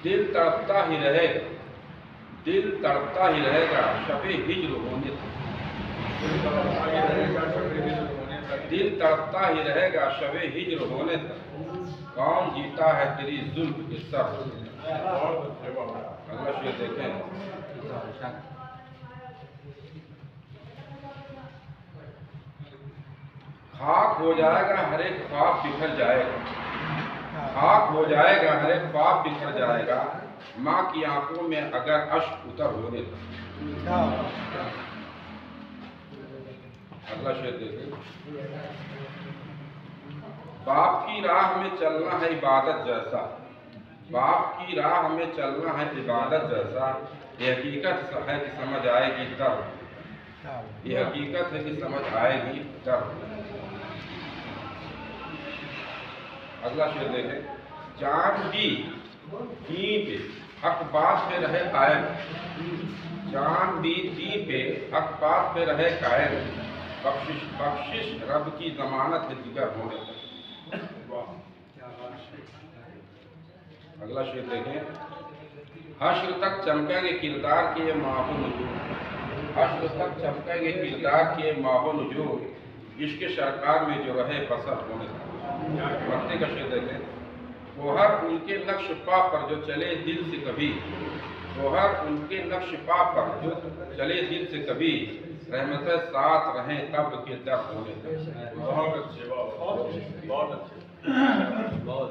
दिल तड़पता ही रहेगा, दिल तड़पता ही रहेगा शबे हिज्र होने तक। दिल तड़पता ही रहेगा शबे हिज्र होने तक। कौन जीता है तेरी जुल्फ के सर। अगला शेर देखें। खाक हो जाएगा हर एक ख्वाब बिखर जाएगा, खाक हो जाएगा हर एक ख्वाब बिखर जाएगा, माँ की आंखों में अगर अश्क उतर होने तक। अगला शेर देखें। बाप की राह में चलना है इबादत जैसा, बाप की राह में चलना है इबादत जैसा, ये हकीकत है कि समझ आएगी तब, ये हकीकत है कि समझ आएगी तब। अगला शेर देखें। जान भी दी पे हक बात में रहे कायम, जान भी दी पे हक बात में रहे कायम, बख्शिश बख्शिश रब की जमानत है जिगर होने तक। अगला शेर देखें। हश्र तक चमकेंगे किरदार के ये माहो नजूम, हश्र तक चमकेंगे किरदार के माहो नजूम, इश्क सरकार में जो रहे बसर होने तक। मत्ते का शेर देखें। गोहर उनके नक्श पा पर जो चले दिल से कभी, गोहर उनके नक्श पा पर जो चले दिल से कभी, रहमतें साथ रहें तब के दर होने तक। बहुत अच्छे, बहुत अच्छे, बहुत